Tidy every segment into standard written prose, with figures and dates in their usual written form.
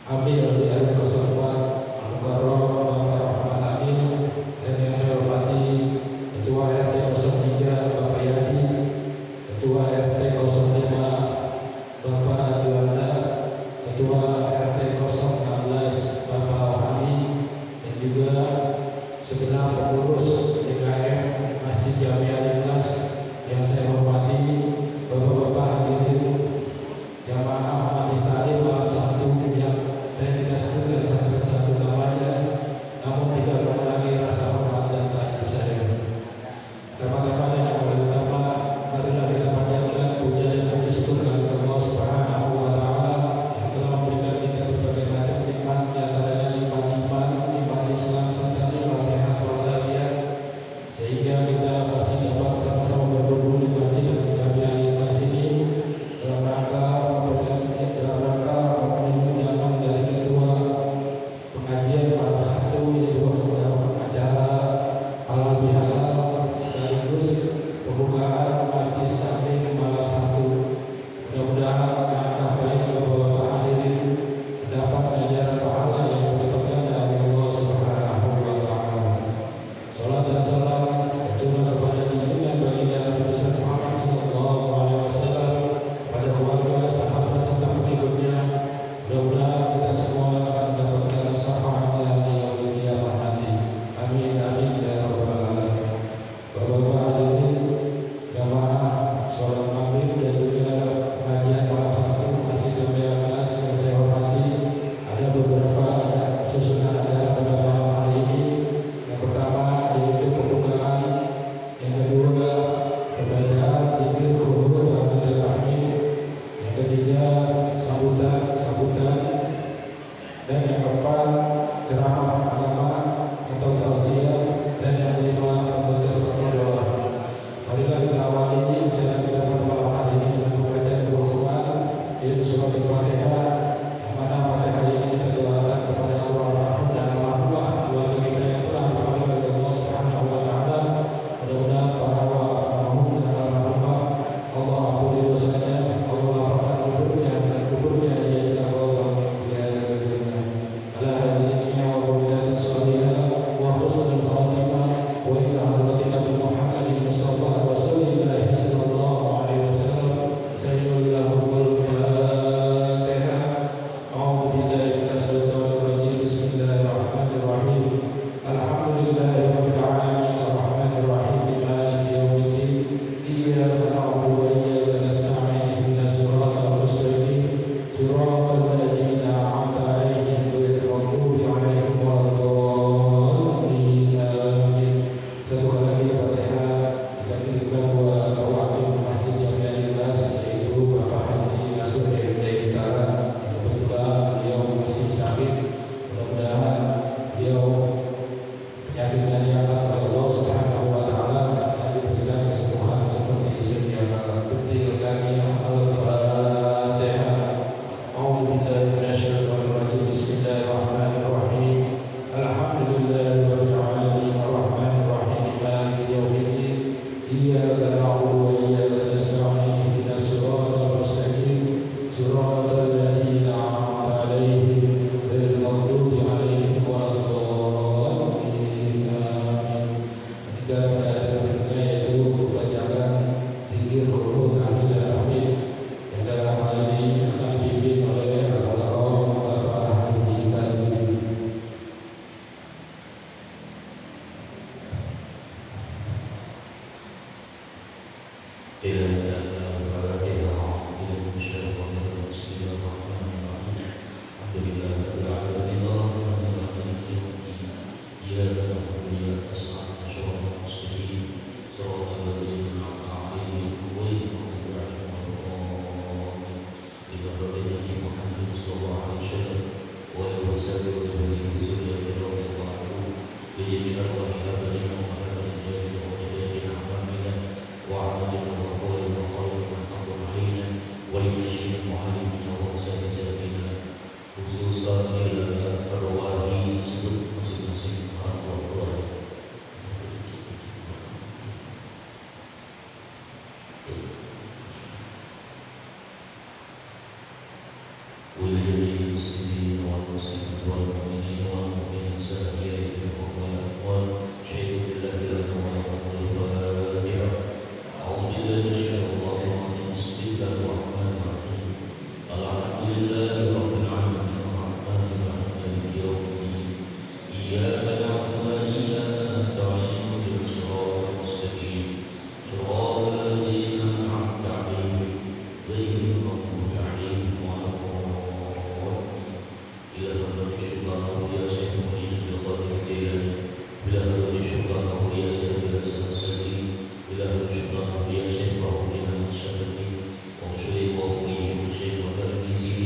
Amir di RW 04 Al-Mukarram Bapak Rahmat Amin, dan yang saya hormati Ketua RT 03 Bapak Yadi, Ketua RT 05 Bapak Juanda, Ketua RT 016 Bapak Wahami, dan juga segenap pengurus DKM Masjid Jamiah Ikhlas yang saya hormati, Bapak-bapak hadirin jamaah majelis taklim malam Sabtu yang saya tidak sebutkan satu persatu namanya, namun tidak mengurangi rasa hormat dan takjub saya. Pertama-tama dan yang paling utama, marilah kita panjatkan puja dan puji syukur kepada Allah Subhanahu wa Ta'ala yang telah memberikan kita berbagai macam nikmat, di antaranya nikmat iman, nikmat Islam, serta nikmat sehat walafiat, sehingga kita masih dapat sama-sama berkumpul di Masjid Jamiah Ikhlas ini dalam rangka memenuhi undangan dari ketua pengajian malam Sabtu, yaitu acara halal bihalal sekaligus pembukaan majelis taklim malam Sabtu. Mudah-mudahan langkah baik bapak-bapak hadirin mendapat ganjaran pahala yang didapatkan dari Allah Subhanahu wa Ta'ala. Salat dan salam tercurah kepada junjungan baginda Nabi besar Muhammad sallallahu alaihi wasallam, pada keluarga, sahabat serta pengikutnya. Mudah-mudahan kita semua akan mendapatkan syafaatnya di yaumil qiyamah nanti. Amin amin ya rabbal alamin. Bapak-bapak hadirin jamaah sholat maghrib dan juga pengajian malam Sabtu Masjid Jamiah Ikhlas yang saya hormati, ada beberapa susunan acara pada malam hari ini. Yang pertama yaitu pembukaan, yang kedua pembacaan zikir khutbah dan tahmid, yang ketiga sambutan, dan yang keempat ceramah agama atau tausiah, dan yang kelima penutur doa. Marilah kita awali acara kita pada malam hari ini dengan pembacaan doa Quran, yaitu surat Al-Fatihah, yang mana Fatihah ini kita doakan kepada Allah Rahman dan Al-Rahmah, keluarga kita yang telah dipanggil oleh Allah Subhanahu wa Ta'ala. Mudah-mudahan para Al-Rahman dan Al-Rahmah Allah ampuni dosanya, Allah lapangkan kuburnya dan kuburnya dia dijauhkan dari neraka. Ala hadhihi wa billahi salihah wa husnul khatimah wa ila hadratin Nabi Muhammad Mustafa wa sallallahu alaihi wasallam. Sayyidul Fatihah. A'udzu billahi minash shaitonir rajim. Bismillahirrahmanirrahim. Alhamdulillahirabbil alamin arrahmanir rahim maliki yaumiddin. Iyyaka na'budu wa iyyaka nasta'in. Ihdinas siratal mustaqim. Siratal ladzina an'amta 'alaihim ghairil maghdubi 'alaihim waladdallin. Amin. Satu kali lagi Fatihah kita kirimkan buat wakil Masjid Jamiah Ikhlas, yaitu Bapak Haji Nasrul dari Bitaran. Kebetulan beliau masih sakit. Mudah-mudahan beliau penyakitnya diangkat oleh Allah Subhanahu wa Ta'ala dan diberikan kesembuhan seperti sedia kala. Kami Al-Fatihah. A'udzu billahi minasyaitonir rajim. Bismillahirrahmanirrahim. Alhamdulillahirabbil alamin arrahmanir rahim maliki yaumiddin. Iyyaka na'budu wa iyyaka nasta'in. Ihdinas siratal mustaqim. Siratal ladzina an'amta 'alaihim ghairil maghdubi 'alaihim waladdallin. Amin. Kita pada acara berikutnya yaitu pembacaan zikir khutbah tahmid dan tahmid, yang dalam hal ini akan dipimpin oleh Al-Mukarram Bapak Haji Tajudin. khususan ila arwahi sebut masing-masing orang tua keluarga. ولجميع المسلمين والمسلمات والمؤمنين والمؤمنات الأحياء منهم والأموات شهدوا بالله لهم ولهم الفاتحة. أعوذ بالله من الشيطان الرجيم. بسم الله الرحمن الرحيم. الحمد لله رب العالمين الرحمن الرحيم مالك يوم الدين. إياك نعبد وإياك نستعين اهدنا الصراط المستقيم صراط الذين أنعمت عليهم غير المغضوب عليهم ولا الضالين. إلى حضرة الشيطان أولياء شيخ معين القادر الجيلاني، إلى حضرة الشيطان أولياء سيد الحسن السلمي، إلى حضرة الشيطان أولياء شيخ ربنا الشافعي وأصول قومه وشيخ وتلاميذه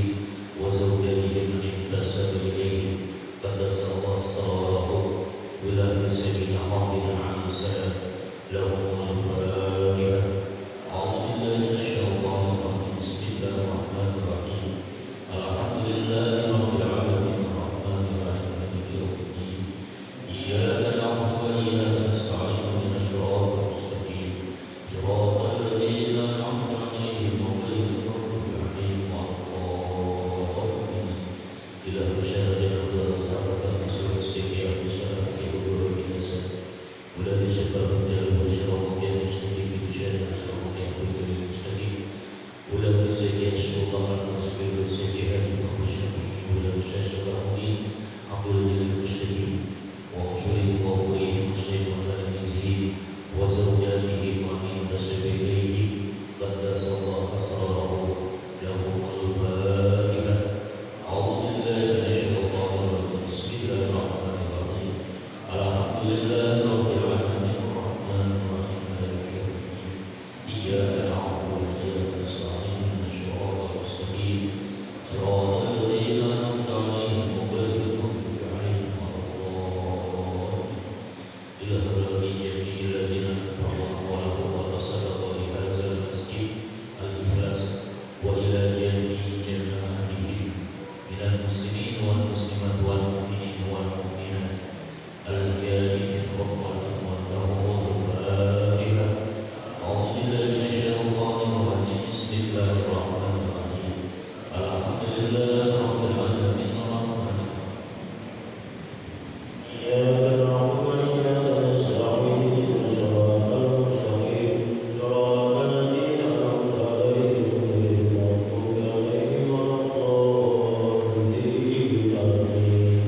وزوجاته من انتسب إليهم قدس الله أسراره إلى سيدنا حاضر عليه السلام لهم الفاتحة. أعوذ بالله من الشيطان الرجيم. بسم الله الرحمن الرحيم. الحمد لله رب العالمين الرحمن الرحيم مالك يوم الدين. إياك نعبد وإياك نستعين اهدنا الصراط المستقيم صراط الذين أنعمت عليهم غير المغضوب عليهم ولا الضالين. إلى بشارة الرزاق المسؤول السيدي أبو سلام في حضور النساء ولا بشفاء الدار والشراب يا مستقيم بشارة الشراب يا حضور المستقيم ولا بزكي أشهر الله المصبر وزكي هذه المبشرين ولا بشاشة الدين عبد الجليل المستقيم وأصوله وأبوه وشيخ وتلاميذه وزوجاته ومن انتسب إليه قدس الله أسراره لهم الفاتحة. أعوذ بالله من الشيطان الرجيم. بسم الله الرحمن الرحيم. الحمد لله رب العالمين الرحمن الرحيم مالك يوم الدين. إياك نعبد وإياك نستعين اهدنا الصراط المستقيم صراط الذين أنعمت عليهم غير المغضوب عليهم ولا الضالين. إلى حضرة جميع الذين أنفقوا أموالهم وتصدقوا لهذا المسجد الإخلاص وإلى جميع جماعتهم من المسلمين والمسلمات والمؤمنين والمؤمنات الأحياء منهم والأموات لهم الفاتحة. أعوذ بالله من الشيطان الرجيم. بسم الله الرحمن الرحيم. الحمد لله رب العالمين الرحمن الرحيم. إياك نعبد وإياك نستعين اهدنا الصراط المستقيم صراط الذين أنعمت عليهم غير المغضوب عليهم ولا الضالين. آمين.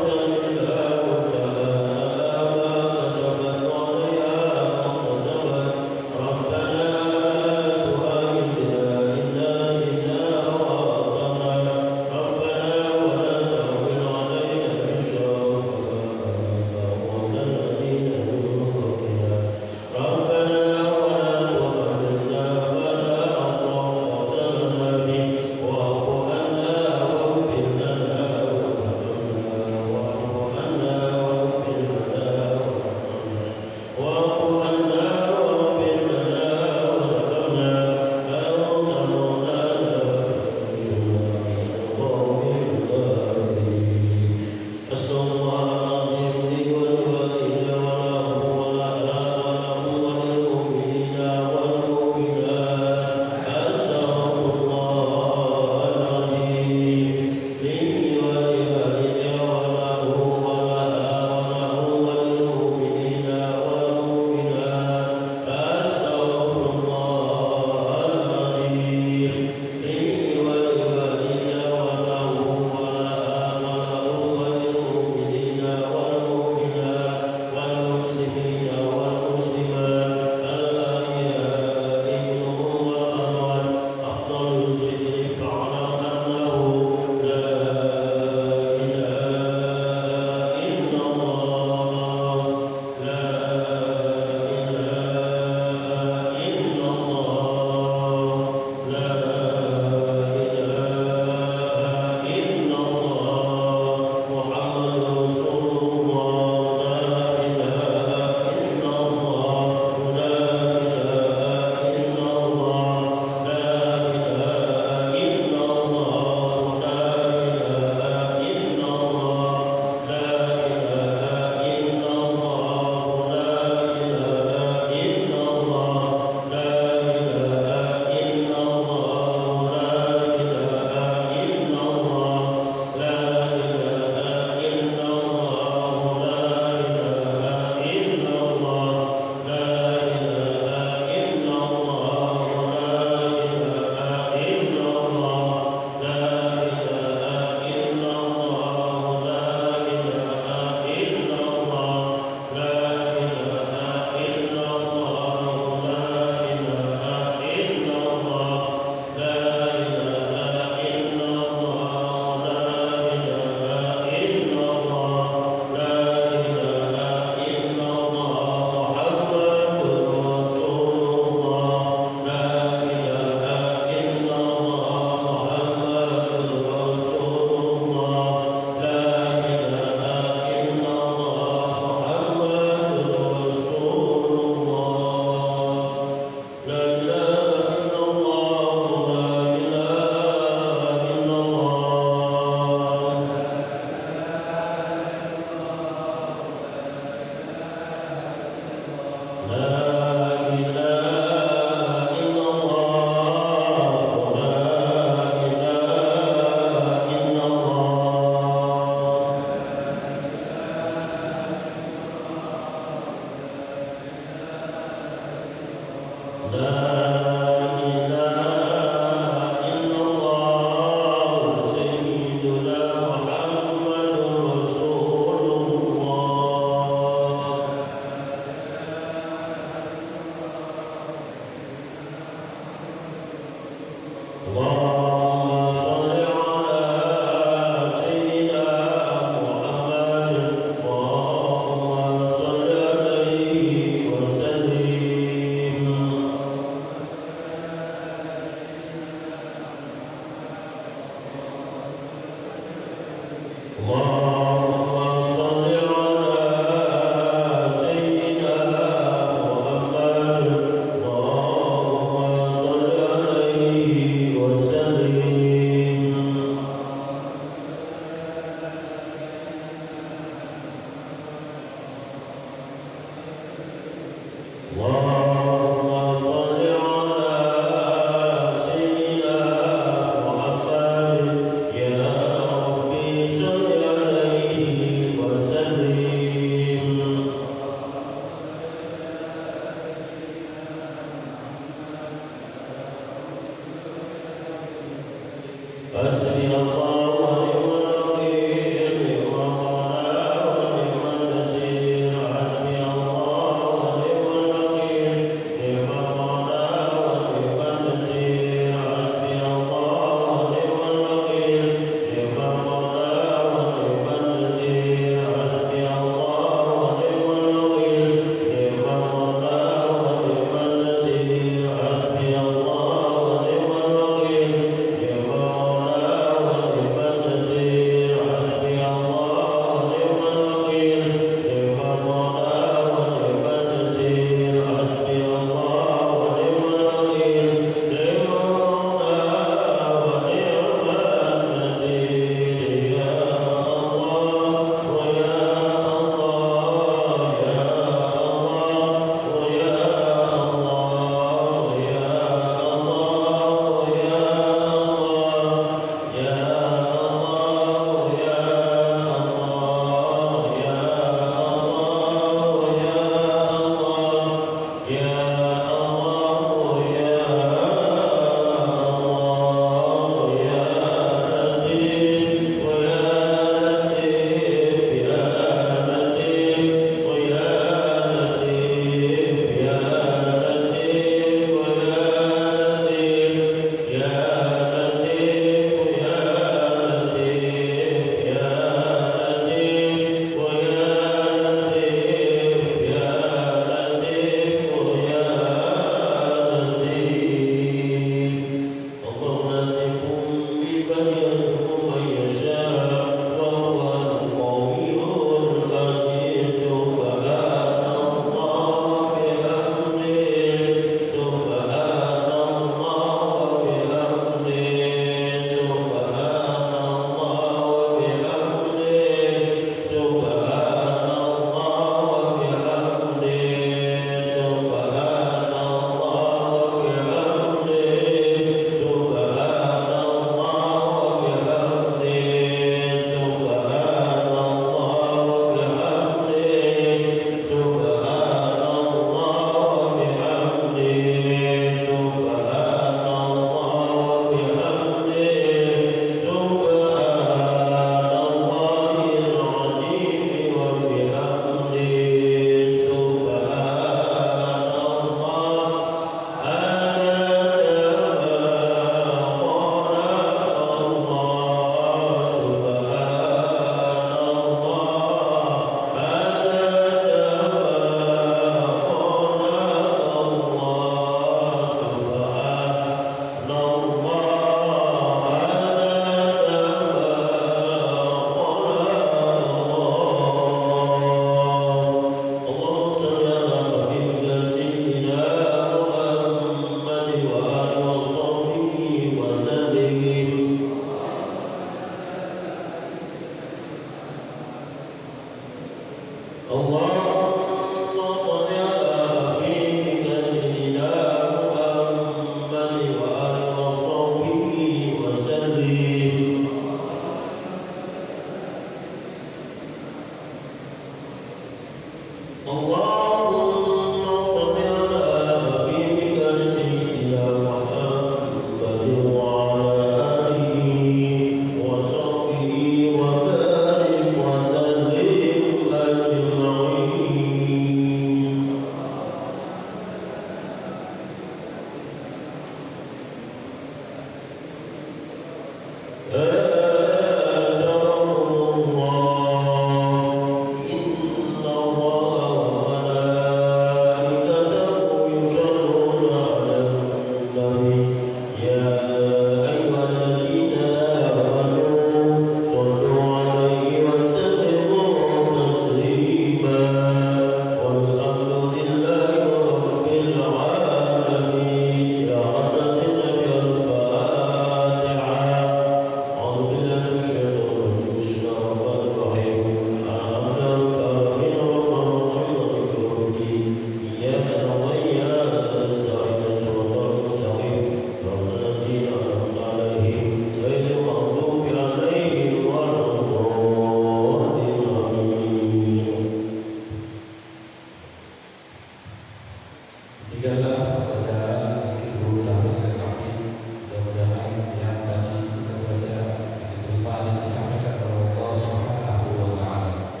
adalah pembacaan zikir dulu tahmid dan tahmid. Mudah-mudahan yang tadi kita baca diterima dan disampaikan oleh Allah Subhanahu wa taala.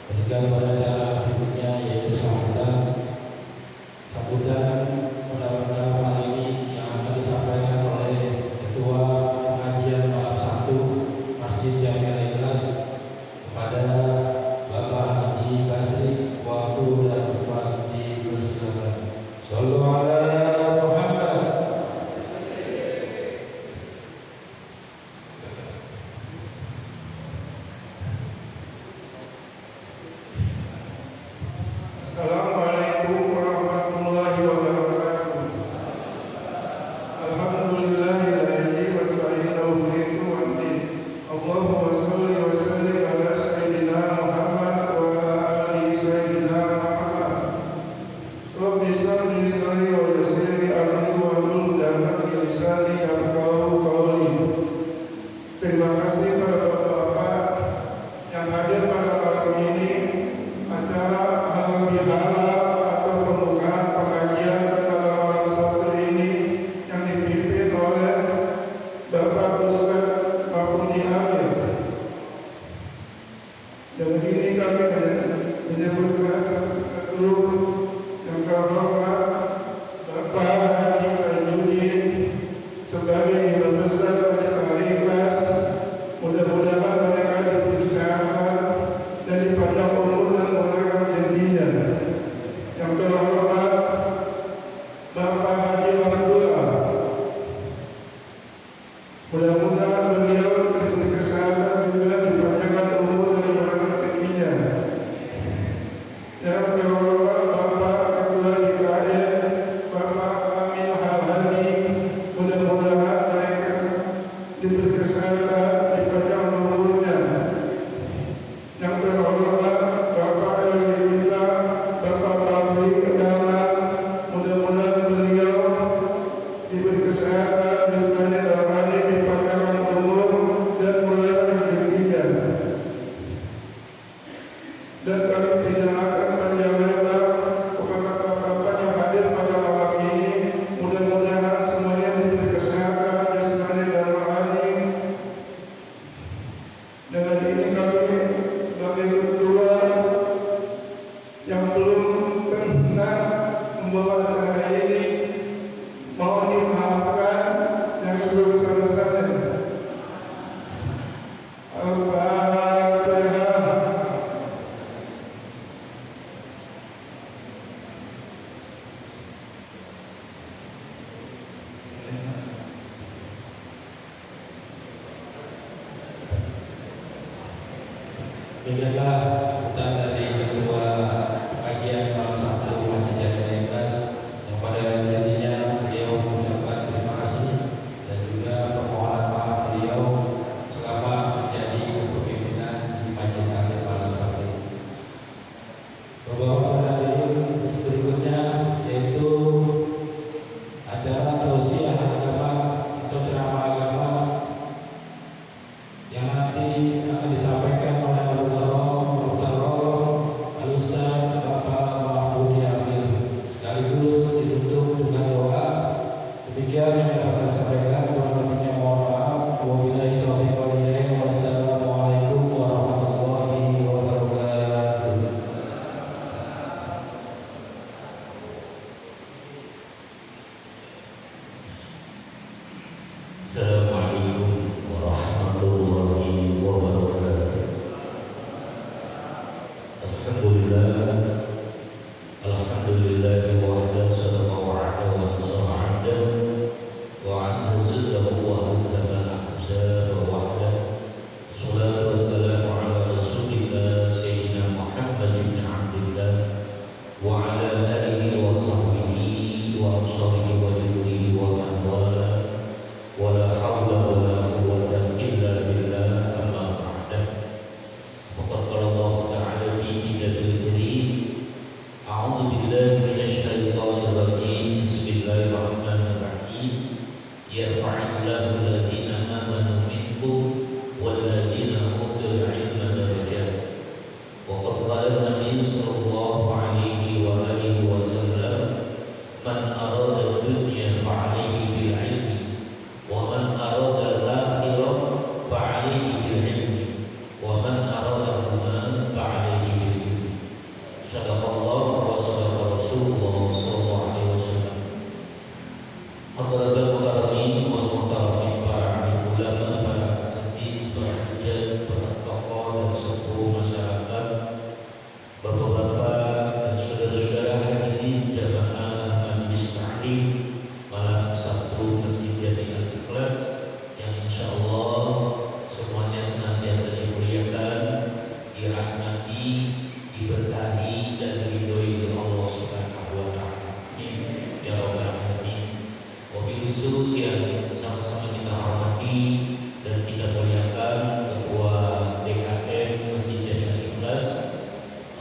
Demikian pada acara berikutnya yaitu sambutan dalam hal ini yang akan disampaikan oleh Ketua Pengajian Malam Sabtu Masjid Jamiah Ikhlas kepada Bapak Haji Basri. Waktu dan tempat dipersilakan. Shallu ala Muhammad. Assalamualaikum warahmatullahi wabarakatuh. Alhamdulillahilladzi wasta'inahu bihi wa bihi. Allahumma shalli wa sallim ala sayyidina Muhammad wa ala ali sayyidina Muhammad. Rabbi shrah li sadri wa yassir li amri wa hlul 'uqdatam min lisani yafqahu qawli. Terima kasih kepada Bapak-bapak yang hadir pada malam ini acara halal bihalal atau pembukaan pengajian pada malam Sabtu ini yang dipimpin oleh Bapak Ustadz Mahfudi Amir. Dan ini kami menyebutkan satu yang terhormat Bapak Haji Tajuddin sebagai imam besar Masjid Al-Ikhlas. Mudah-mudahan mereka diberi kesehatan dan dipanjang umur dan murahkan rezekinya. Yang terhormat Bapak Haji Abdullah, mudah-mudahan beliau diberi kesehatan juga dipanjangkan umur dan murahkan rezekinya. Yang terhormat Bapak Ketua DKM Bapak Amin Al-Hadi, mudah-mudahan mereka diberi kesehatan dipanjangkan umurnya. Yang terhormat Bapak RW kita Bapak Taufik Daman, mudah-mudahan beliau diberi kesehatan disebutnya dalam hari dipanjangkan umur dan murahkan rezekinya. Dan kami tidak akan panjang lebar kepada bapak-bapak yang hadir pada malam ini. Mudah-mudahan semuanya diberi kesehatan jasmani dan rohani. Dengan ini kami sebagai ketua yang belum pernah membawa acara ini mohon dimaafkan yang sebesar-besarnya. Al-Fatihah. Demikianlah sambutan dari Ketua Pengajian Malam Sabtu Masjid Jamiah Ikhlas yang pada intinya beliau mengucapkan terima kasih dan juga permohonan maaf beliau selama menjadi kepemimpinan di Majelis Taklim Malam Sabtu. Bapak-bapak hadirin, untuk berikutnya yaitu acara tausiah agama atau ceramah agama yang nanti akan disampaikan oleh Al-Ustaz Bapak Mahfudi Amir, sekaligus ditutup dengan doa. Demikian yang dapat saya sampaikan, kurang lebihnya mohon maaf. Wabillahi taufiq wal hidayah. Wassalamualaikum warahmatullahi wabarakatuh. Assalamualaikum warahmatullahi wabarakatuh. Alhamdulillah wahda sadaqa wa'ada wa nasara 'abda wa 'azza zillahu wa hazzama al-ahzaba wahda. Salatu wassalamu ala rasulillah sayyidina Muhammad ibn Abdillah wa ala alihi wa sahbihi wa ansarihi wa julihi wa man wala wa la hawla wa la quwwata illa billah amma ba'da. Faqad qala Allah ta'ala fi kitabil karim, a'udzu billahi minasy syaithanir rajim, bismillahirrahmanirrahim, yarfa'illahu alladziina aamanu minkum walladziina utul 'ilma darajat. Wa qad qala an-nabiy sallallahu alaihi wa alihi wasallam, man Hadratul Mukarramin wal Muhtaramin, para alim ulama, para asatidz, para hujjah, para tokoh dan sepuh masyarakat, bapak-bapak dan saudara-saudara hadirin jamaah majelis taklim malam Sabtu Masjid Jami Al-Ikhlas yang insyaallah semuanya senantiasa dimuliakan, dirahmati, diberkahi dan diridhoi oleh Allah Subhanahu wa taala. Amin ya rabbal alamin. Wabil khusus yang sama-sama kita hormati dan kita muliakan Ketua DKM Masjid Jami Al-Ikhlas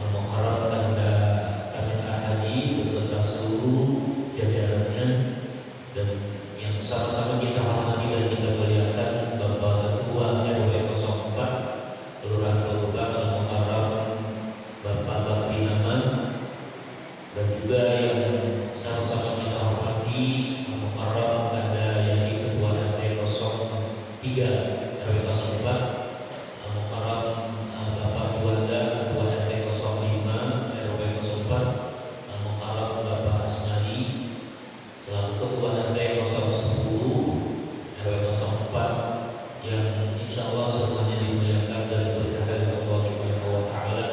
Al-Mukarram Kanda Kamil Ahadi beserta seluruh jajarannya, dan yang sama-sama kita hormati dan kita muliakan Bapak Ketua RW 04 Kelurahan Lubang Al-Mukarram Bapak Bakri Naman, dan juga yang sama-sama kita hormati Al-Mukarram Kanda yang di Ketua RT 03 RW 04 Al-Mukarram Bapak Juanda Ketua RT 05 RW 04 Al-Mukarram Bapak Asmadi selaku Ketua RT 010 RW 04 yang insyaallah semuanya dimuliakan dan diberkahi oleh Allah Subhanahu wa taala,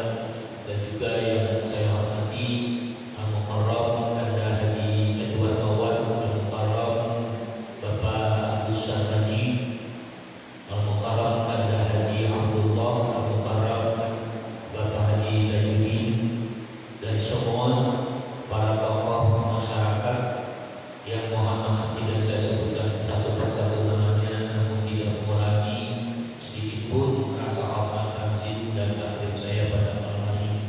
dan juga yang saya hormati Al-Mukarram Kanda Haji Edward Mawan Al-Mukarram Bapak Agus Syarmaji, Al-Mukarram Kanda Haji Abdullah Al-Mukarram Bapak Haji Tajudin, dan semua para tokoh masyarakat yang mohon maaf tidak saya sebutkan satu persatu namanya, namun tidak mengurangi sedikit pun rasa hormat, takzim dan takrim saya pada malam hari ini.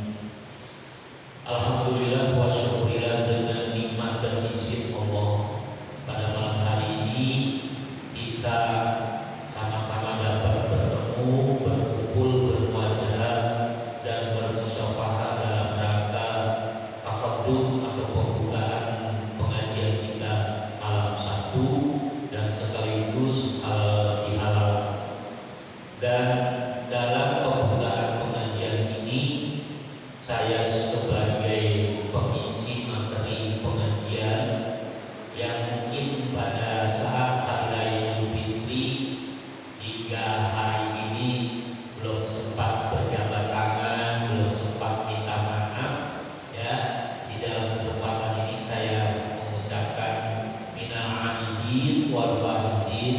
Alhamdulillah wa syukurillah, dengan nikmat dan izin Allah pada malam hari ini kita sama-sama dapat bertemu, berkumpul, bermuajalah dan bermusyawarah dalam rangka taqaddum atau pembukaan pengajian kita malam Sabtu dan sekaligus halal bihalal. Dan dalam pembukaan pengajian ini saya sebagai pengisi materi pengajian yang mungkin pada saat hari raya Idul Fitri hingga hari ini belum sempat berjabat tangan, belum sempat minta maaf ya. Di dalam kesempatan ini saya mengucapkan minal aidin wal faizin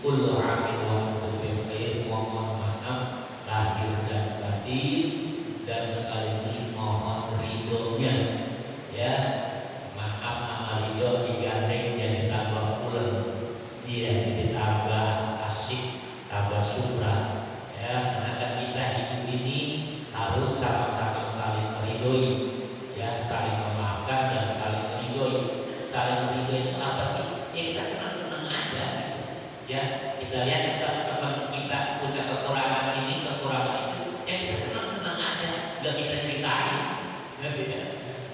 kullu amin wa antum bi khair, mohon maaf lahir dan batin, dan sekaligus mohon ridhonya ya. Maaf sama ridho digandeng jadi tambah pulen, iya, jadi tambah asik, tambah surah ya, karena kan kita hidup ini harus sama-sama saling meridhoi ya, saling memaafkan dan saling meridhoi. Saling meridhoi itu apa sih? Ya kita senang-senang aja ya. Kita lihat teman kita punya kekurangan ini, kekurangan itu, ya kita senang-senang aja, gak kita ceritain ya.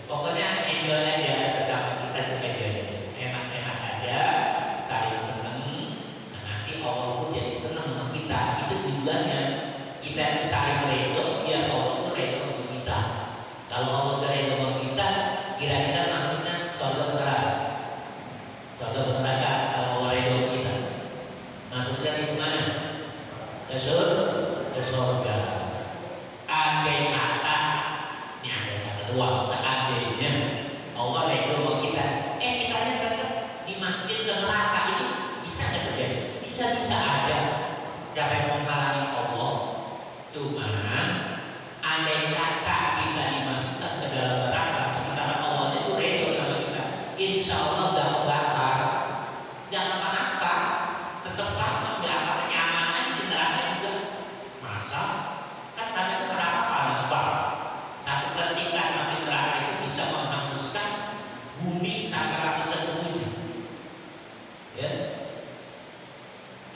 Pokoknya enjoy aja, sesama kita tuh enjoy aja, enak-enak aja, saling seneng. Nah, nanti Allah pun jadi senang sama kita. Itu tujuannya, kita saling ridho biar Allah pun ridho sama kita. Kalau Allah gak ridho sama kita, kira-kira maksudnya surga neraka. Surga neraka kalau Allah ridho sama kita, maksudnya itu mana? Ke surga. Andai kata, ini andai kata doang, seandainya Allah ridho sama kita, kitanya tetap dimasukin ke neraka, itu bisa nggak terjadi? Bisa aja. Siapa yang menghalangi Allah? Cuman andai kata kita dimasukkan ke dalam neraka, sementara Allah itu ridho sama kita, insya Allah nggak kebakar, nggak apa-apa, tetap sama, nggak apa-apa, nyaman aja di neraka juga. Masa kan tadi itu neraka panas banget, satu letikan api neraka itu bisa menghanguskan bumi sampai lapisan ke-7 ya.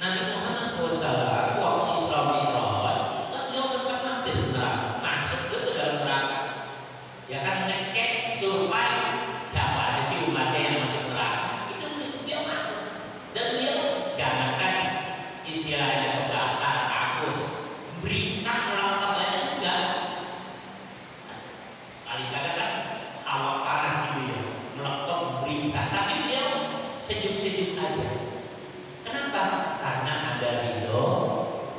Nabi Muhammad SAW waktu Isra Mi'raj itu beliau sempat mampir ke neraka, masuk ke dalam neraka ya kan, ngecek survei siapa aja sih umatnya yang masuk neraka. sejuk-sejuk aja. Kenapa? Karena ada ridho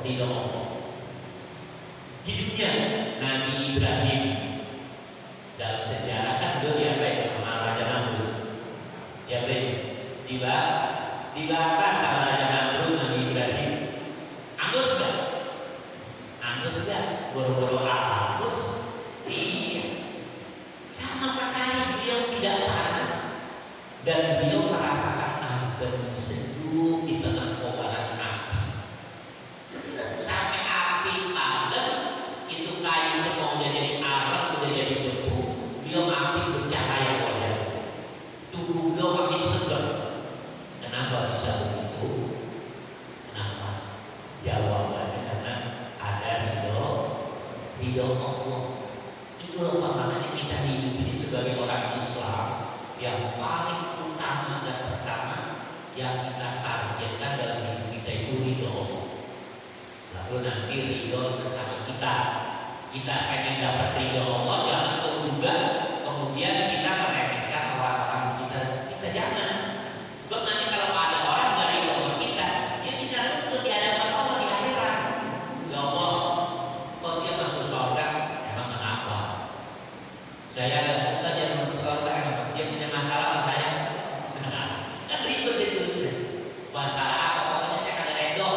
Allah. Di dunia Nabi Ibrahim dalam sejarah kan beliau diapain sama Raja Namrud? Diapain? Dibakar sama Raja Namrud Nabi Ibrahim. Angus gak? Angus gak? Boro-boro angus? Iya. Sama sekali beliau tidak panas dan beliau merasakan adem sejuk di tengah kobaran api. Sampai api padam, itu kayu semua udah jadi arang, udah jadi debu. Beliau makin bercahaya wajah. Tubuh beliau makin segar. Kenapa bisa begitu? Kenapa? Jawabannya karena ada ridho Allah. Itulah makanya kita hidup ini sebagai orang Islam yang paling utama dan pertama yang kita targetkan dalam hidup kita itu ridho Allah. Lalu nanti ridho sesama kita. Kita pengen dapat ridho Allah, jangan juga kemudian kita meremehkan orang-orang sekitar kita, jangan. Sebab nanti kalau ada orang gak ridho sama kita, dia bisa tuntut di hadapan Allah di akhirat. Ya Allah, kok dia masuk surga? Emang kenapa? Saya gak suka dia masuk surga, emang dia punya masalah sama saya. Kan ribet jadi terus. Masalah apa? Pokoknya saya kagak ridho.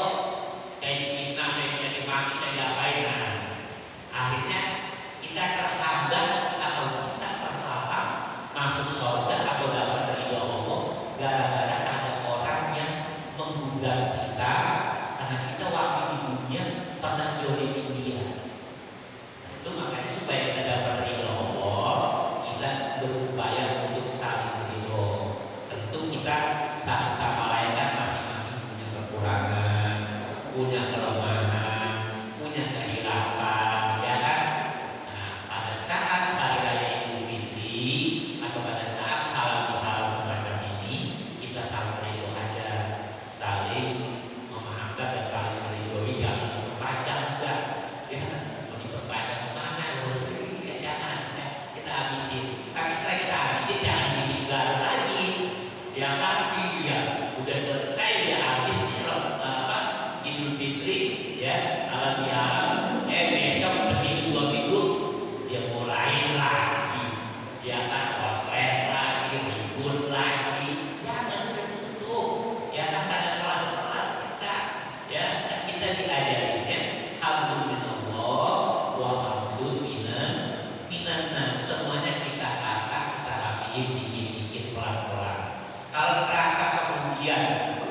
Saya difitnah, saya bisa dimaki, saya diapain. Nah, akhirnya kita terhambat atau bisa terhalang masuk surga atau dapat ridho Allah gara-gara ada orang yang menggugat kita karena kita waktu di dunia pernah zolimin dia. Nah, itu makanya supaya kita dapat ridho Allah, kita berupaya untuk saling ridho. Tentu kita satu sama lain kan masing-masing punya kekurangan, punya kelemahan, punya kehilangan, ya kan? Nah, pada saat hari raya Idul Fitri atau pada saat halal bihalal semacam ini, kita saling ridho aja, saling memaafkan dan saling meridhoi, jangan diperpanjang enggak. Ya, mau diperpanjang kemana? Ya jangan, ya, kita habisin. Tapi setelah kita habisin jangan bikin baru lagi. Ya kan? Iya, udah selesai ya habis nih Idul Fitri, ya halal bihalal. Besok seminggu 2 minggu dia mulai lagi, ya kan, koslet lagi, ribut lagi. Jangan udah tutup, ya kan, kadang pelan-pelan kita, ya kan kita diajarinnya hablum minallah wa hablum minan nas. Semuanya kita kata, kita rapiin dikit-dikit pelan-pelan. Kalau terasa kemudian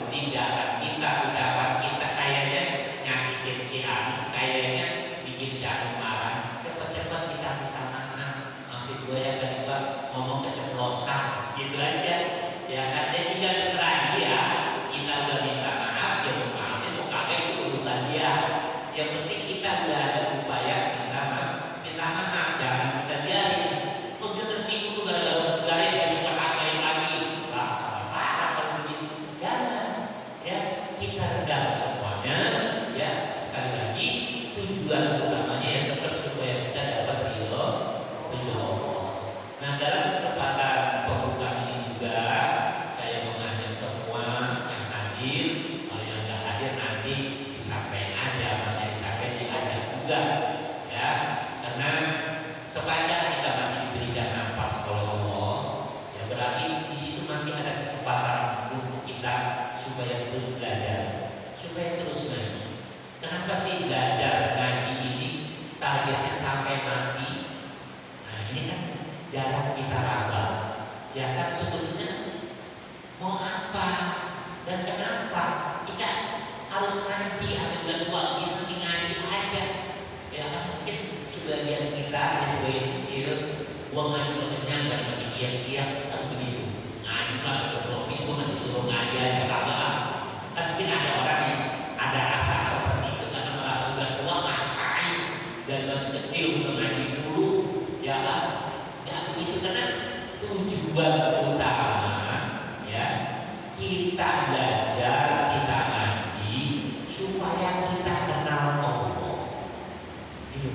tindakan kita, ucapan kita kayaknya nyakitin si anu, kayaknya bikin si anu marah, cepet-cepet kita minta maaf. Hampir gue yang kedua ngomong keceplosan, gitu aja. Ya kan, dia tinggal terserah dia. Kita udah minta maaf, dia mau maafin, mau kagak itu urusan dia. Yang penting kita udah ada upaya minta maaf, jangan kita biarin. Kok dia tersinggung tuh gara-gara garing, dia suka kabarin lagi. Lah, apa-apa kalau begitu. Jangan, ya kita redam semuanya. Ya, sekali lagi tujuan utamanya yang tetap supaya kita dapat ridho Allah. Nah, dalam kesempatan pembukaan ini juga saya mengajak semua yang hadir, kalau yang nggak hadir nanti disampaikan aja, masih disampaikan diajak juga, ya, karena sepanjang kita masih diberikan nafas oleh Allah, ya berarti di situ masih ada kesempatan untuk kita supaya terus belajar, supaya terus ngaji. Kenapa sih belajar ngaji ini targetnya sampai mati? Nah, ini kan jarang kita raba, ya kan, sebetulnya mau apa dan kenapa kita harus ngaji? Ada udah tua gitu masih ngaji aja, ya kan? Mungkin sebagian kita ada sebagian kecil gua ngaji udah kenyang kan masih kiat-kiat kan begitu, ngaji lah udah belum, gua masih suruh ngaji aja kabar. Kan mungkin ada orang yang ada rasa seperti itu karena merasa udah tua ngapain dan masih kecil udah ngaji dulu, ya kan? Ya begitu, karena tujuan utama, ya, kita belajar, kita ngaji supaya kita kenal Allah. Itu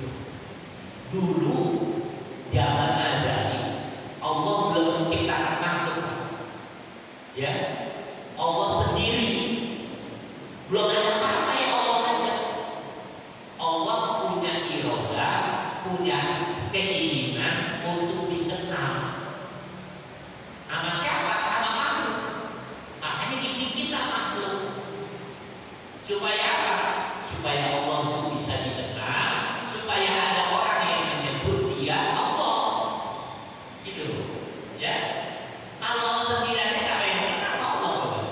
dulu zaman azali Allah belum menciptakan makhluk. Ya, Allah sendiri. Belum ada apa-apa yang Allah ada. Allah punya iroda, punya keinginan untuk dikenal. Sama siapa? Sama makhluk. Makanya dibikinlah makhluk. Supaya apa? Supaya Allah itu bisa dikenal, supaya ada orang yang menyebut dia Allah. Gitu loh. Ya. Kalau Allah sendiri ada, siapa yang mengenal Allah?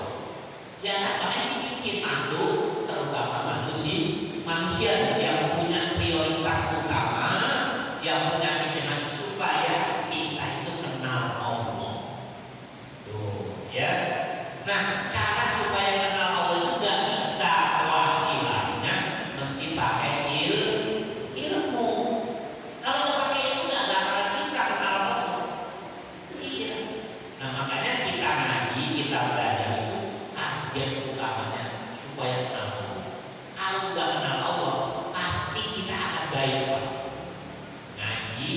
Ya kan, makanya dibikin makhluk, terutama manusia yang punya prioritas utama, yang punya keinginan supaya kita itu kenal Allah. Tuh, ya. Nah, cara supaya kenal Allah itu gak bisa wasilahnya mesti pakai ilmu. Kalau nggak pakai ilmu nggak bakalan bisa kenal Allah. Iya. Nah, makanya kita ngaji, kita belajar itu target utamanya supaya kenal Allah. Kalau nggak kenal Allah, pasti kita akan baik, Pak. Ngaji,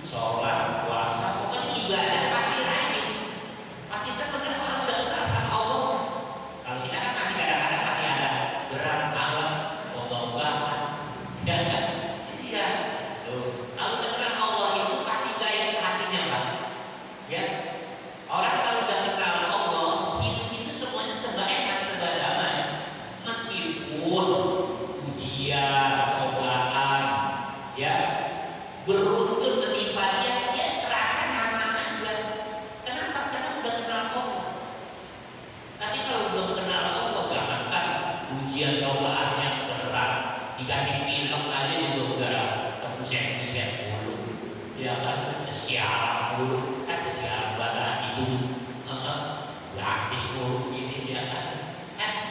sholat, puasa, pokoknya ibadah pasti rajin. Pasti kita kenal orang udah kenal sama Allah. Kalau kita kan masih kadang-kadang masih ada berat, malas, ogah-ogahan, ya kan? Iya. Tuh. Kalau udah kenal Allah itu pasti baik hatinya, Pak. Ya. Orang kalau udah kenal Allah, hidup itu semuanya serba enak, serba damai. Meskipun ujian, cobaan, ya, beruntun menimpa dia terasa nyaman aja. Kenapa? Karena udah kenal Allah. Tapi kalau belum kenal Allah, jangankan ujian cobaan yang berat, dikasih film aja juga udah terbuset-buset mulu. Ya kan, kesialan mulu, kan kesialan pada hidup, gratis mulu ini dia kan,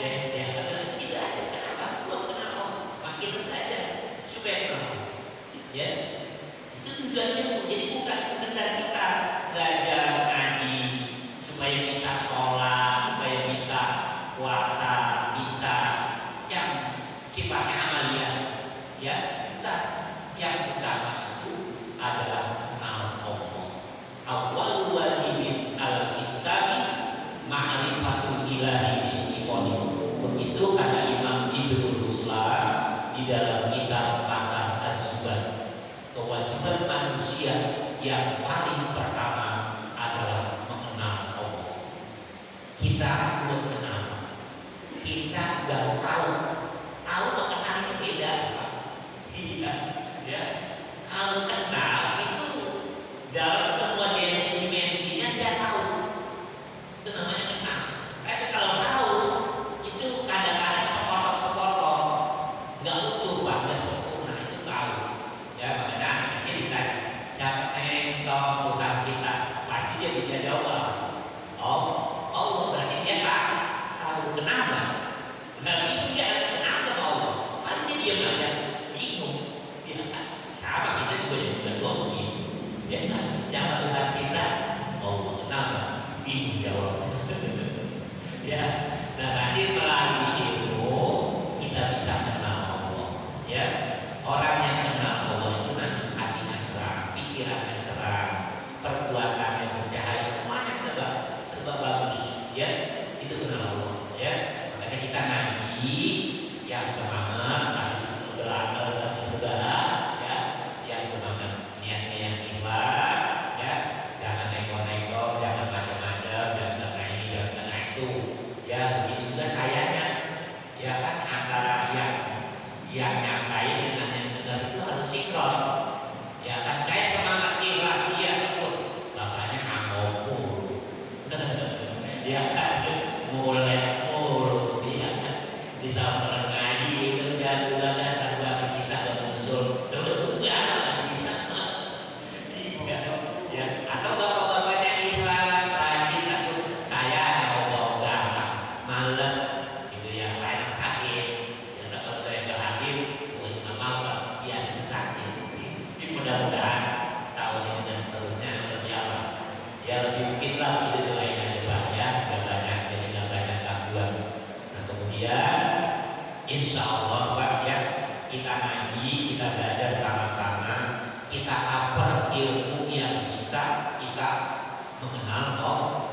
dia kan tidak ada. Kenapa? Belum kenal Allah, makin belajar supaya kenal. Ya, itu tujuannya. Jadi bukan sekedar kita belajar ngaji supaya bisa sholat, supaya bisa puasa, bisa yang sifatnya amalia, ya. Bukan. Yang utama itu adalah kenal Allah. Awal wajibin al insani ma'rifatul ilahi bismiqoli. Begitu kata Imam Ibnu Ruslan di dalam kitab Matan Az-Zubat. Kewajiban manusia yang paling pertama adalah mengenal Allah. Kita belum kenal, kita baru tahu mengenal itu beda, Pak. Iya, ya. Kalau kenal itu dalam semua dimensinya dia tahu, itu namanya kenal. Tapi kalau tahu itu kadang-kadang sepotong-sepotong, nggak utuh, Pak, nggak sempurna. Itu tahu. Ya, makanya anak kecil ditanya, siapa tentang Tuhan kita? Pasti dia bisa jawab, oh Allah. Berarti dia tahu. Kenapa? Nah, itu dia kenal sama Allah. Paling dia diam aja, bingung. Ya kan? Sama kita juga yang bukan doang begitu. Ya kan? Siapa Tuhan kita? Allah. Kenapa? Bingung jawab. Ya. Nah, nanti melalui ilmu kita bisa kenal Allah. Ya. Orang yang kenal Allah itu nanti hatinya terang, pikirannya terang, perbuatannya bercahaya, semuanya serba bagus. Ya, itu kenal Allah. Ya, makanya kita ngaji yang semangat, habis segala, ya, yang semangat, niatnya yang ikhlas, ya, jangan neko-neko, jangan macam-macam, jangan kena ini, jangan kena itu. Ya, begitu juga sayanya, ya kan, antara yang nyampain dengan yang dengar itu harus sinkron. Ya kan, saya semangat ikhlas, dia ikut, bapaknya ngomong, ya kan, mulai mulut, dia kan, di samping ngaji, kerjaan bulanan, kan habis sisa dan musul, udah buka habis sisa, iya, ya, atau bapak-bapaknya ikhlas, rajin, takut saya ogah-ogah, males, gitu ya, kayak sakit. Kalau saya nggak hadir, nggak mau, biasanya sakit. Ini mudah-mudahan tahun ini dan seterusnya lebih apa? Ya lebih mungkin lah, itu doain aja, Pak, ya, nggak banyak, jadi nggak banyak gangguan. Nah, kemudian insya Allah, Pak, ya, kita ngaji, kita belajar sama-sama, kita cover ilmu yang bisa kita mengenal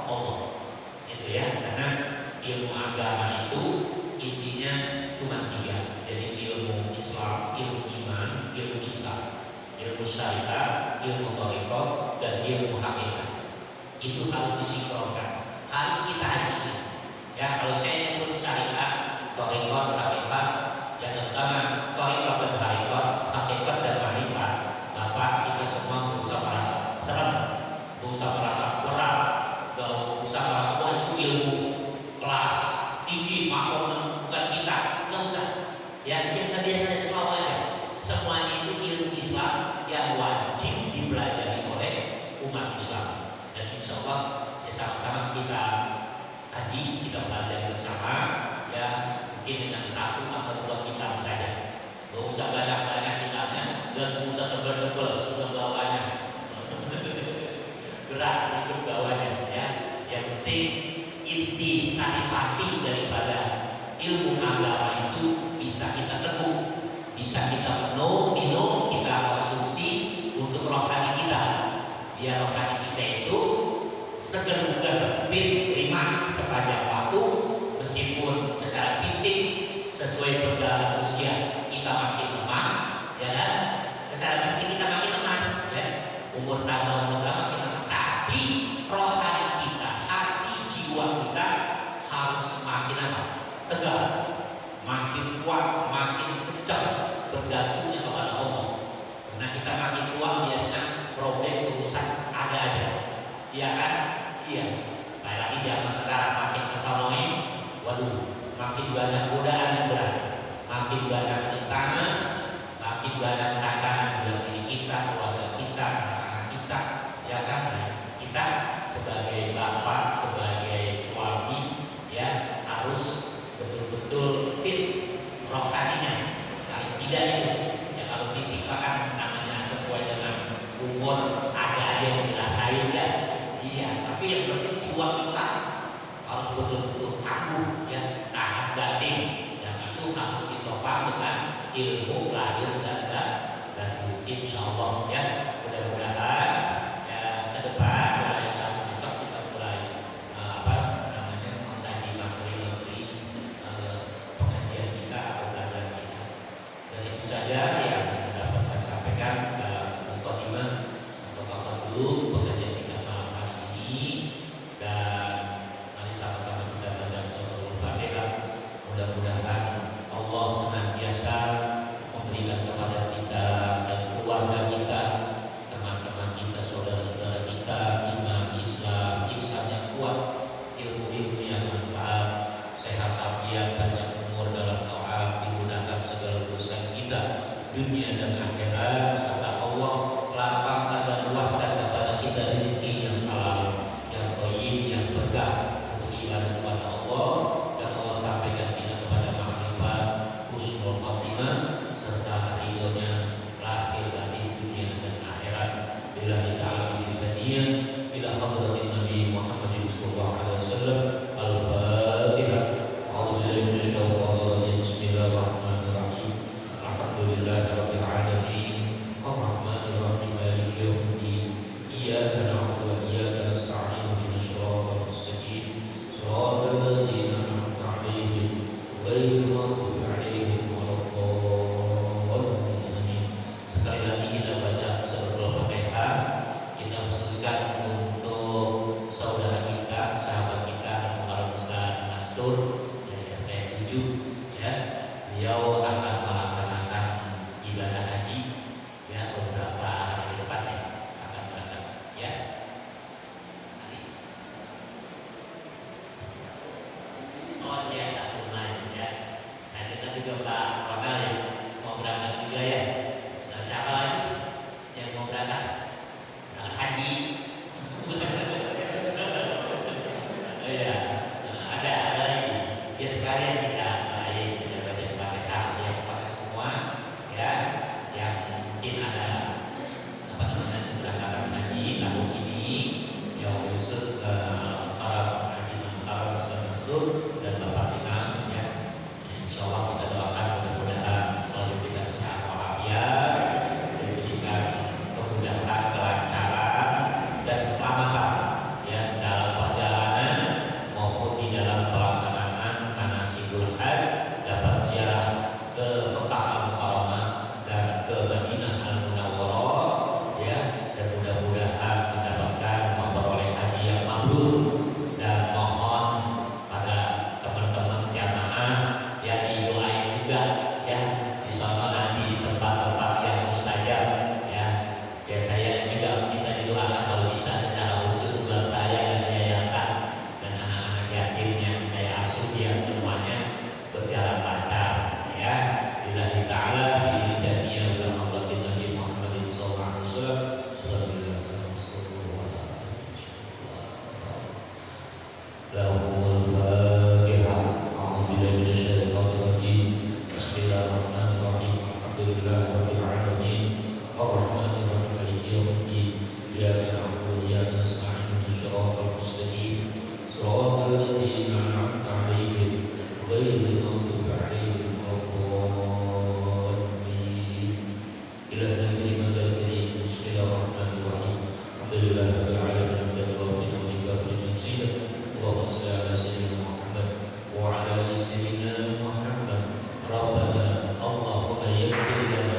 Allah, itu ya. ya, karena ilmu agama itu intinya cuma tiga. Jadi ilmu Islam, ilmu iman, ilmu ihsan, ilmu syariat, ilmu thariqah, dan ilmu hakikat. Itu harus disinkronkan, harus kita haji. Ya, kalau saya nyebut syariat, thariqah, hakikat, yang terutama thariqah dan hakikat dan ma'rifat, Bapak kita semua nggak usah merasa serem, nggak usah merasa berat, nggak usah merasa wah itu ilmu kelas tinggi, makom bukan kita, nggak usah. Ya biasa-biasa selalu aja. Semuanya itu ilmu Islam yang wajib dipelajari oleh umat Islam. Dan insya Allah ya sama-sama kita kaji, kita belajar bersama. Ya mungkin dengan satu atau dua kitab saja. Gak usah banyak-banyak kitabnya dan gak usah tebel-tebel, susah bawanya. Berat untuk bawanya ya. Yang penting inti saripati daripada ilmu agama itu bisa kita tekuk, bisa kita minum, kita konsumsi untuk rohani kita. Biar rohani kita itu segar-segar, prima sepanjang waktu, meskipun secara fisik sesuai perjalanan usia kita makin lemah, ya kan? Secara fisik kita makin lemah, ya. Umur tambah makin lemah, tapi rohani kita, hati jiwa kita harus makin apa? Tegar, makin kuat, makin kencang, bergantungnya kepada Allah. Karena kita makin tua biasanya problem urusan ada aja, iya kan? Iya. Apalagi zaman sekarang makin kesanoi, waduh, makin banyak godaan yang berat, makin banyak rintangan, makin banyak tantangan buat diri kita, keluarga kita, anak-anak kita, ya kan? Kita sebagai bapak, sebagai suami, ya harus betul-betul fit rohaninya. Kalau tidak itu, ya kalau fisik kan namanya sesuai dengan umur ada yang dirasain kan, iya. Tapi yang penting jiwa kita harus betul-betul tangguh, ya, tahan batin, dan itu harus ditopang dengan ilmu lahir dan insya Allah ya. Mudah-mudahan ya ke depan mulai saat besok kita mulai mengkaji materi pengajian kita atau belajar kita. Dan itu saja yang dapat saya sampaikan dalam mukadimah atau kabar dulu pengajian kita malam hari ini. Dan mari sama-sama kita baca surah Al-Fatihah. Mudah-mudahan Allah senantiasa memberikan kepada kita dan keluarga kita, teman-teman kita, saudara-saudara kita, iman Islam, ihsan yang kuat, ilmu-ilmu yang manfaat, sehat afiat, banyak umur dalam taat, dimudahkan segala urusan kita, dunia dan akhirat, serta Allah lapangkan dan luaskan kepada kita rezeki yang halal, yang thayyib, yang berkah untuk ibadah kepada Allah, dan Allah sampaikan kita kepada makrifat, husnul khatimah, serta ridhonya lahir batin dunia dan akhirat. Billahi ta'ala bidilkaniyah ila hadratin Nabi Muhammad sallallahu alaihi wasallam. Al-Fatihah. A'udzubillahi minasyaitonir rajim. Bismillahirrahmanirrahim. Alhamdulillahirabbil alamin. Arrahmanir rahim. Maliki yaumiddin. Iyyaka na'budu wa iyyaka nasta'in. Ihdinas siratal mustaqim. Shiratal ladzina an'amta 'alaihim ghairil maghdubi 'alaihim waladdallin. Amin. Sekali lagi kita baca surah Al-Fatihah. Kita khususkan untuk saudara kita, sahabat kita, Al-Mukarram Ustaz Mastur dari RT 7, ya. Beliau akan melaksanakan ibadah haji, ya, beberapa hari ke depan ya, akan berangkat, ya. Hari. Oh iya, satu lain ya. Nah, kita juga Pak Ronald yang mau berangkat juga ya. Nah, siapa lagi yang mau berangkat? Nah, haji. Oh iya, ada lagi. Ya sekalian kita kita baca Fatihah yang kepada semua, ya, yang mungkin ada keberangkatan haji tahun ini, yang khusus para haji Mukarram Ustaz Mastur dan Bapak Imam, ya. Insya Allah kita doakan mudah-mudahan selalu diberikan sehat walafiat, diberikan kemudahan, kelancaran dan keselamatan, ya, dalam perjalanan maupun semuanya berjalan lancar ya. Lillahi ta'ala bil jami'a ila hadratin Nabi Muhammadin sallallahu alaihi wasallam. Alhamdulillah sallallahu alaihi wasallam. Lahumul Fatihah. A'udzubillahi minasyaitonir rajim. Bismillahirrahmanirrahim. Alhamdulillahirabbil alamin. Arrahmanir rahim. Maliki yaumiddin. Iyyaka na'budu wa iyyaka nasta'in. Shiratal mustaqim. Shiratal ladzina an'amta 'alaihim ghairil maghdubi 'alaihim waladdallin. Ilahil karim al karim. Bismillahirrahmanirrahim. Alhamdulillahirabbil alamin. Hamdan wafiqan bikafirin mazidah. Allahumma shalli ala sayyidina Muhammad wa ala ali sayyidina Muhammad. Rabbana Allahumma yassir lana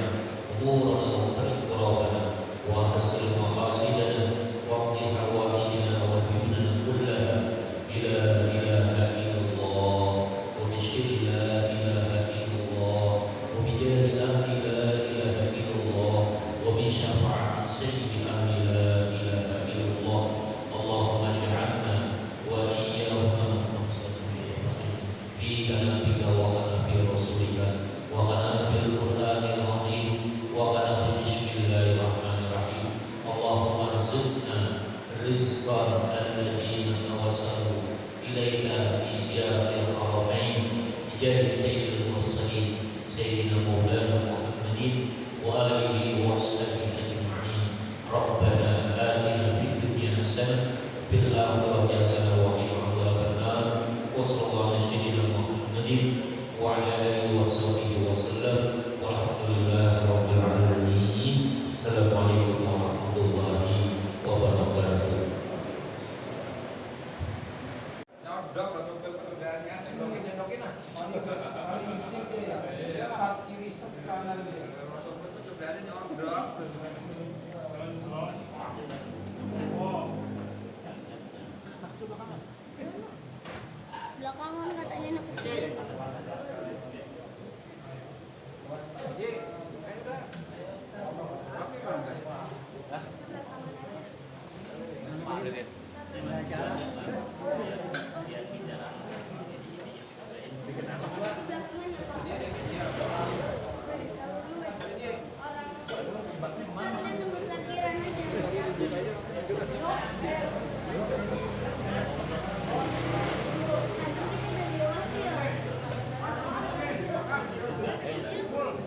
umurana wa farij kurabana wa hasir maqasidana wa qdi hawaijana wa biyunana kullaha ila ilaha illallah wa bisyri la ilaha illallah wa bijari ahli la ilaha illallah wa bisyafa'ati sayyidi ahli la ilaha illallah. Allahumma ja'alna wa iyyahum fi kanabika wa kanabi rasulika wa kanabil qur'anil azim wa kanabi bismillahirrahmanirrahim. Allahumma rizqna rizqan alladhina tawassalu ilaika bi ziyaratil haramain bijari sayyidil mursalin sayyidina maulana Muhammadin wa alihi wa ashabihi ajma'in. Rabbana atina fid dunya hasanah fil akhirati hasanah wa qina adzabannar. Wa sallallahu ala sayyidina Muhammadin wa ala alihi wa sahbihi wa sallam. Walhamdulillahi rabbil alamin. Assalamualaikum warahmatullahi wabarakatuh. Nyodok langsung ke pekerjaannya, nyendokin lah. Paling simple ya. Saat kiri kanan dia. Langsung ke pekerjaannya nyodok. Belakangan katanya anak kecil.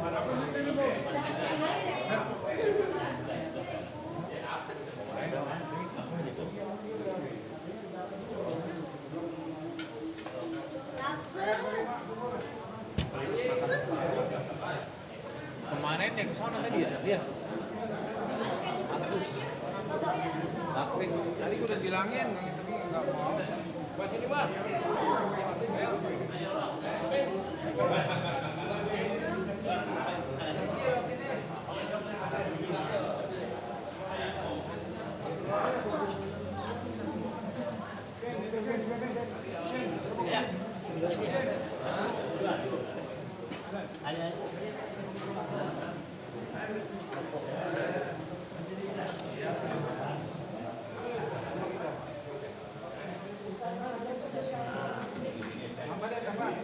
Mana nunggu lahiran aja. Kemarin yang kesana tadi ya? Iya. April. Tadi gue udah bilangin, tapi nggak mau. Mas ini mas. Semangat ya, Pak.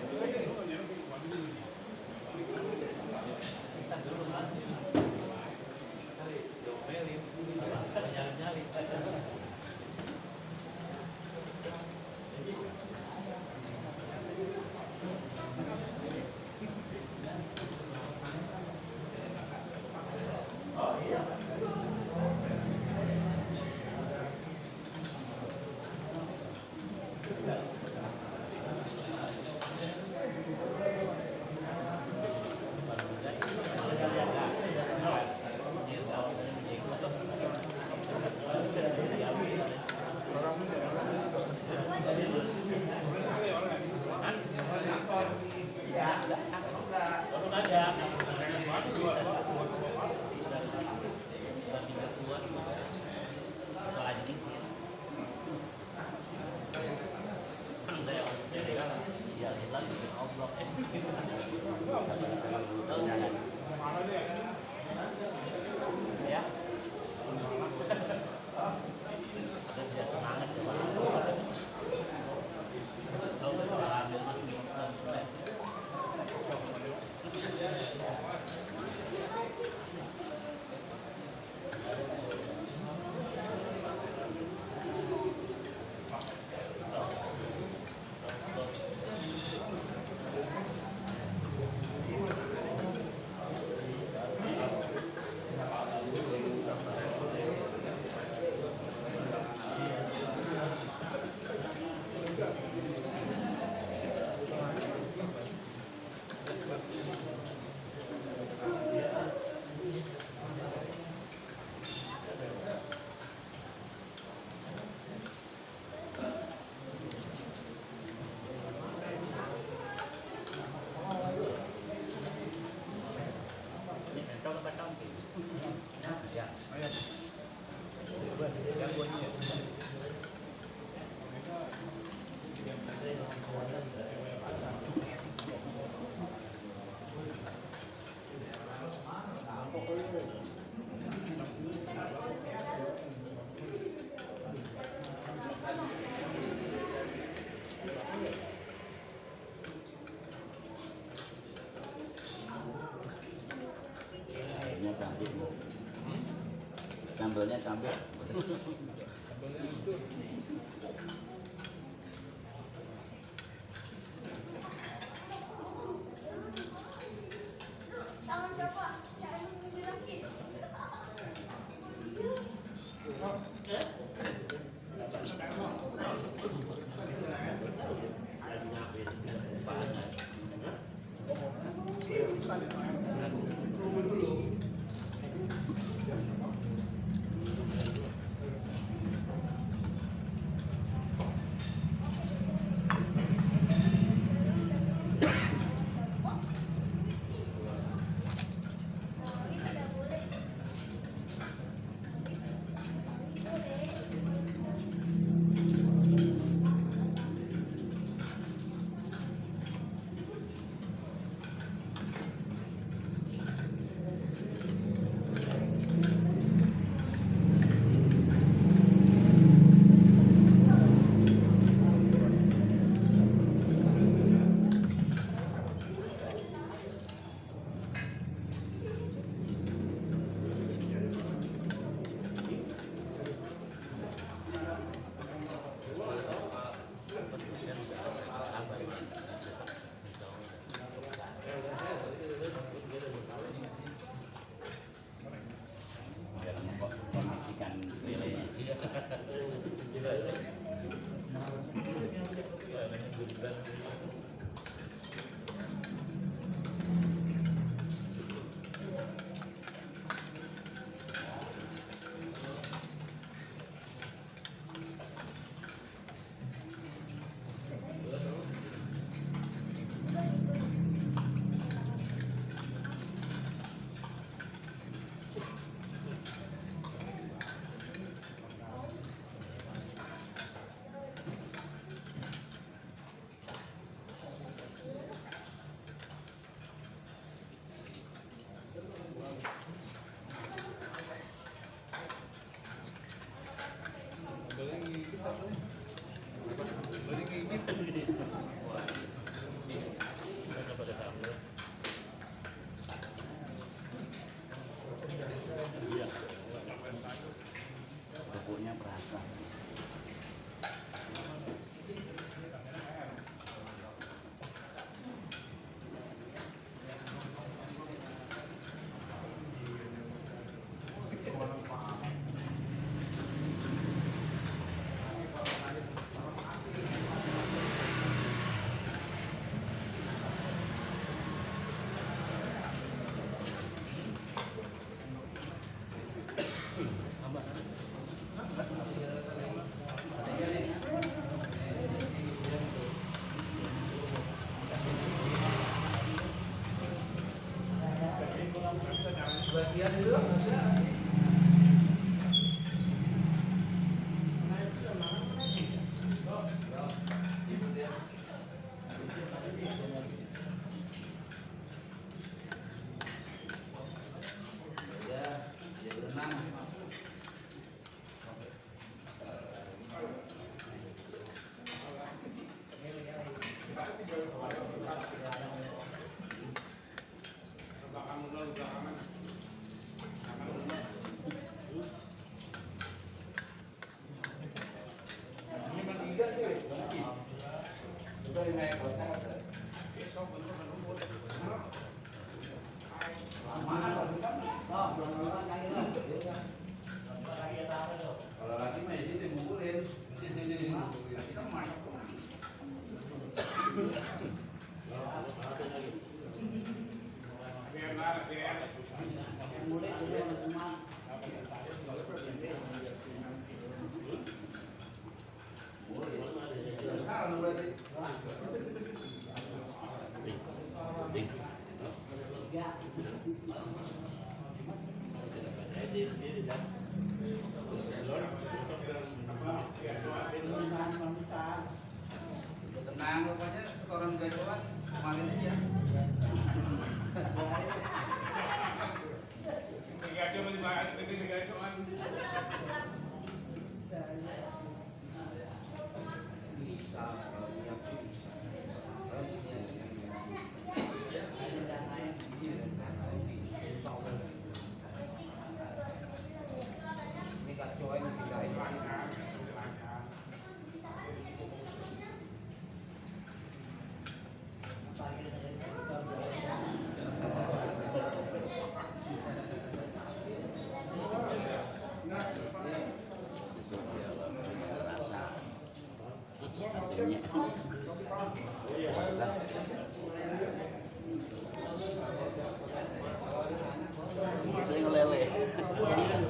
Sambelnya campur. Tangan siapa? Saya mau lagi. Pokoknya perasa. Bagian dulu. Kalau lagi mah ini dimukulin. Kita main. Tenang Anggap aja setoran gacoan kemarin aja. Bisa, kalau dia bisa. Ini gacoan kita ini. Sering lele.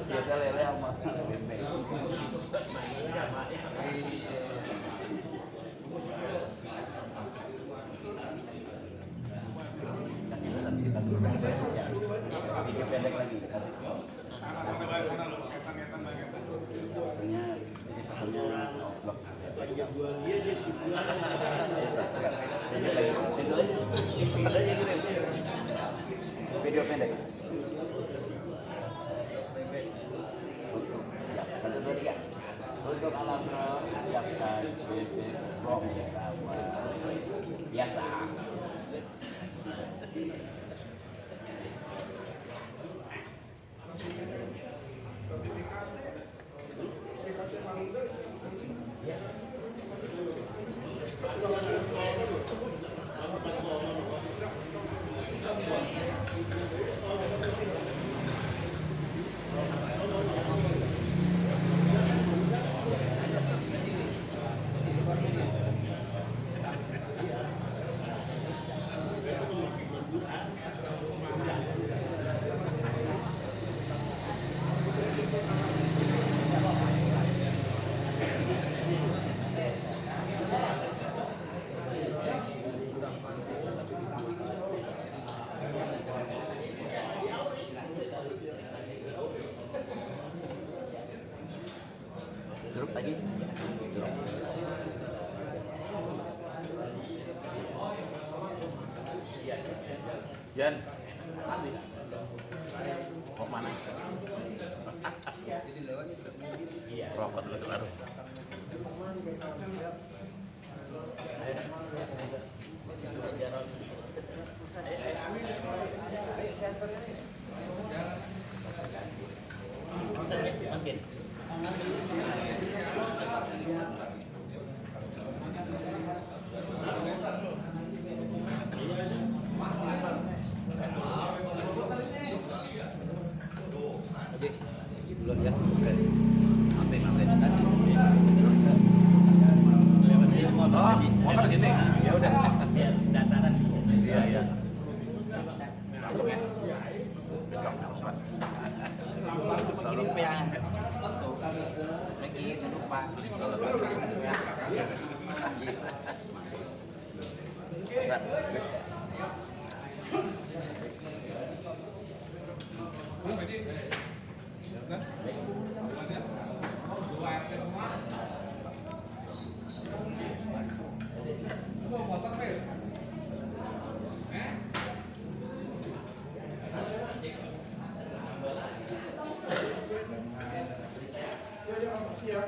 Biasa lele sama bebek. Kasih pesan kita suruh pendek ya. Video pendek lagi kasih. Pesannya vlog. Video pendek. Ya, 1, 2, 3. Untuk alam roh, siapkan bebek roh biasa. Jeruk lagi. Jeruk. Jan, nanti mau mana? Jadi lewat itu. Iya. Rokok dulu kelar. Makin. Oke, duluan ya. Masih nanti. Oh, Motor sini. Ya udah. dataran. Iya, iya. Langsung ya. Besok apa? Kirim yang lagi lupa. Siap.